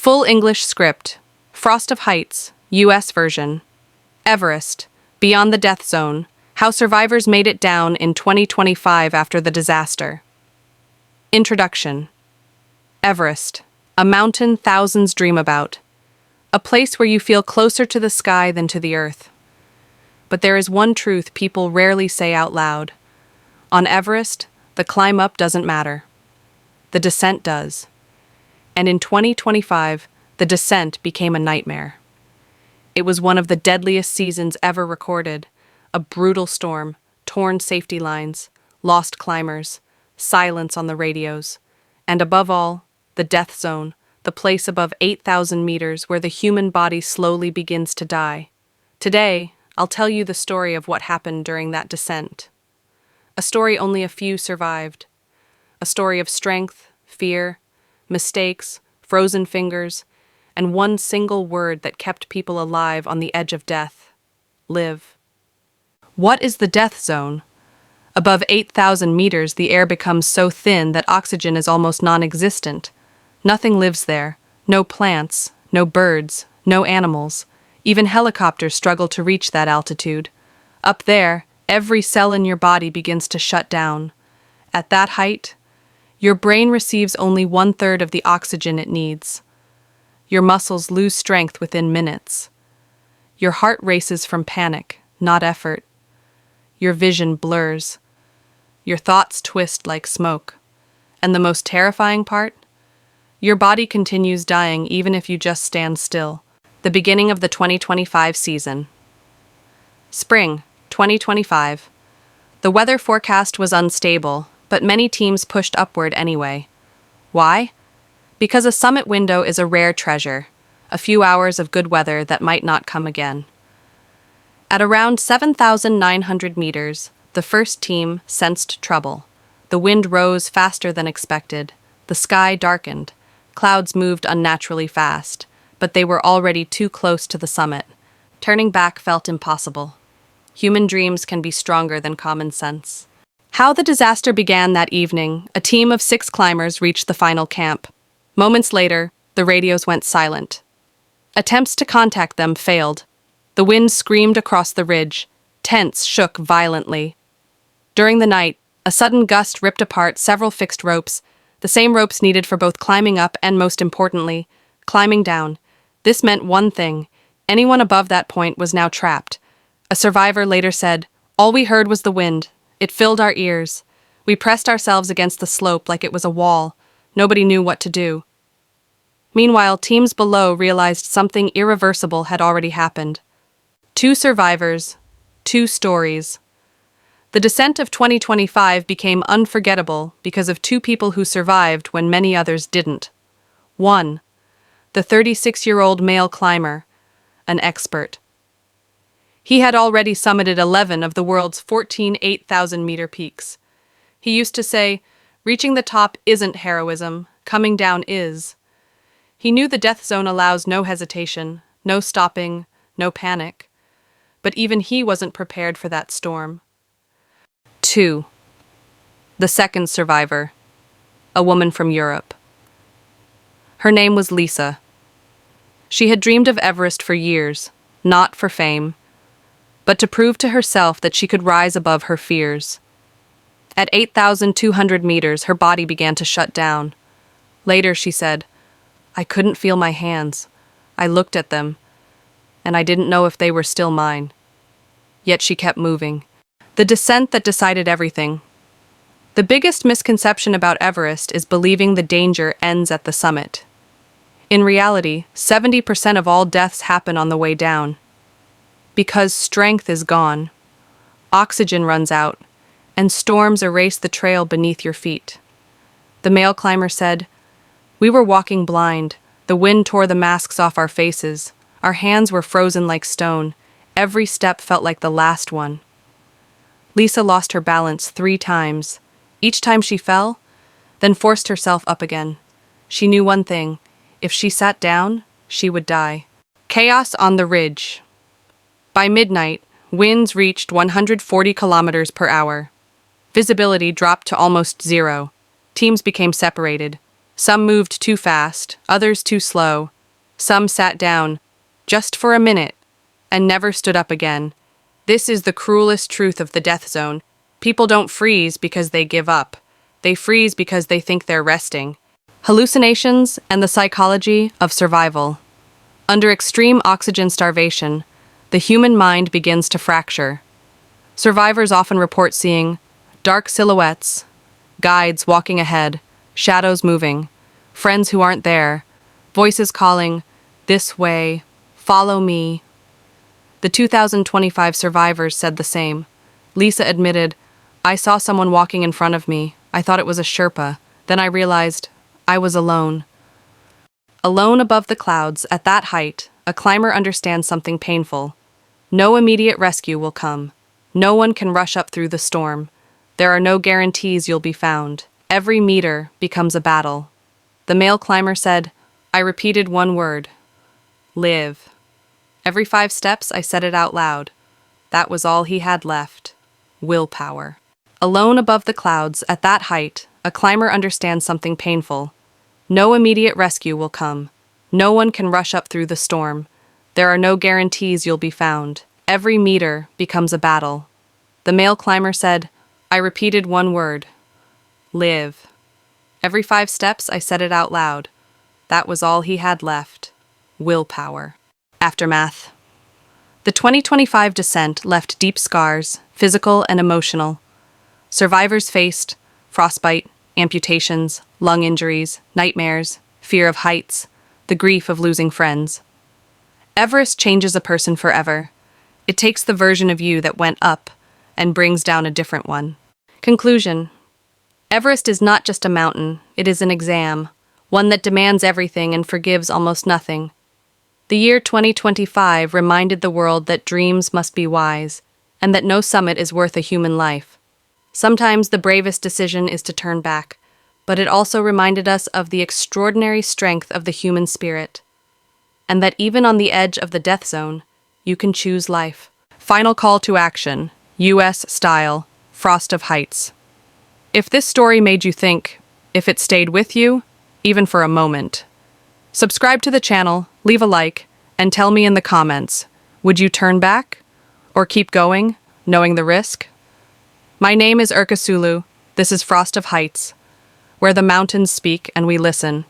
Full English script. Frost of Heights, U.S. version. Everest, Beyond the Death Zone, How Survivors Made It Down in 2025 After the Disaster. Introduction. Everest, a mountain thousands dream about. A place where you feel closer to the sky than to the earth. But there is one truth people rarely say out loud. On Everest, the climb up doesn't matter. The descent does. And in 2025, the descent became a nightmare. It was one of the deadliest seasons ever recorded. A brutal storm, torn safety lines, lost climbers, silence on the radios, and above all, the death zone, the place above 8,000 meters where the human body slowly begins to die. Today, I'll tell you the story of what happened during that descent. A story only a few survived. A story of strength, fear, mistakes, frozen fingers, and one single word that kept people alive on the edge of death: live. What is the death zone? Above 8,000 meters, the air becomes so thin that oxygen is almost non-existent. Nothing lives there. No plants, no birds, no animals. Even helicopters struggle to reach that altitude. Up there, every cell in your body begins to shut down. At that height, your brain receives only 1/3 of the oxygen it needs. Your muscles lose strength within minutes. Your heart races from panic, not effort. Your vision blurs. Your thoughts twist like smoke. And the most terrifying part? Your body continues dying even if you just stand still. The beginning of the 2025 season. Spring, 2025. The weather forecast was unstable, but many teams pushed upward anyway. Why? Because a summit window is a rare treasure, a few hours of good weather that might not come again. At around 7,900 meters, the first team sensed trouble. The wind rose faster than expected. The sky darkened. Clouds moved unnaturally fast, but they were already too close to the summit. Turning back felt impossible. Human dreams can be stronger than common sense. How the disaster began that evening, a team of 6 climbers reached the final camp. Moments later, the radios went silent. Attempts to contact them failed. The wind screamed across the ridge. Tents shook violently. During the night, a sudden gust ripped apart several fixed ropes, the same ropes needed for both climbing up and, most importantly, climbing down. This meant one thing: anyone above that point was now trapped. A survivor later said, "All we heard was the wind. It filled our ears. We pressed ourselves against the slope like it was a wall. Nobody knew what to do." Meanwhile, teams below realized something irreversible had already happened. 2 survivors, 2 stories. The descent of 2025 became unforgettable because of 2 people who survived when many others didn't. 1. The 36-year-old male climber, an expert. He had already summited 11 of the world's 14 8,000-meter peaks. He used to say, "Reaching the top isn't heroism, coming down is." He knew the death zone allows no hesitation, no stopping, no panic. But even he wasn't prepared for that storm. 2. The second survivor, a woman from Europe. Her name was Lisa. She had dreamed of Everest for years, not for fame, but to prove to herself that she could rise above her fears. At 8,200 meters, her body began to shut down. Later, she said, "I couldn't feel my hands. I looked at them, and I didn't know if they were still mine." Yet she kept moving. The descent that decided everything. The biggest misconception about Everest is believing the danger ends at the summit. In reality, 70% of all deaths happen on the way down. Because strength is gone, oxygen runs out, and storms erase the trail beneath your feet. The male climber said, "We were walking blind. The wind tore the masks off our faces. Our hands were frozen like stone. Every step felt like the last one." Lisa lost her balance 3 times. Each time she fell, then forced herself up again. She knew one thing: if she sat down, she would die. Chaos on the ridge. By midnight, winds reached 140 kilometers per hour. Visibility dropped to almost zero. Teams became separated. Some moved too fast, others too slow, Some sat down, just for a minute, and never stood up again. This is the cruelest truth of the death zone. People don't freeze because they give up. They freeze because they think they're resting. Hallucinations and the psychology of survival. Under extreme oxygen starvation, the human mind begins to fracture. Survivors often report seeing dark silhouettes, guides walking ahead, shadows moving, friends who aren't there, voices calling, "This way, follow me." The 2025 survivors said the same. Lisa admitted, "I saw someone walking in front of me. I thought it was a Sherpa. Then I realized I was alone." Alone above the clouds, at that height, a climber understands something painful. No immediate rescue will come. No one can rush up through the storm. There are no guarantees you'll be found. Every meter becomes a battle. The male climber said, "I repeated one word. Live. Every 5 steps, I said it out loud. That was all he had left. Willpower." Alone above the clouds, at that height, a climber understands something painful. No immediate rescue will come. No one can rush up through the storm. There are no guarantees you'll be found. Every meter becomes a battle. The male climber said, "I repeated one word. Live. Every 5 steps, I said it out loud. That was all he had left. Willpower." Aftermath. The 2025 descent left deep scars, physical and emotional. Survivors faced frostbite, amputations, lung injuries, nightmares, fear of heights, the grief of losing friends. Everest changes a person forever. It takes the version of you that went up and brings down a different one. Conclusion. Everest is not just a mountain, it is an exam, one that demands everything and forgives almost nothing. The year 2025 reminded the world that dreams must be wise, and that no summit is worth a human life. Sometimes the bravest decision is to turn back, but it also reminded us of the extraordinary strength of the human spirit, and that even on the edge of the death zone, you can choose life. Final call to action, US style, Frost of Heights. If this story made you think, if it stayed with you, even for a moment, subscribe to the channel, leave a like, and tell me in the comments, would you turn back? Or keep going, knowing the risk? My name is Urka Sulu. This is Frost of Heights, where the mountains speak and we listen.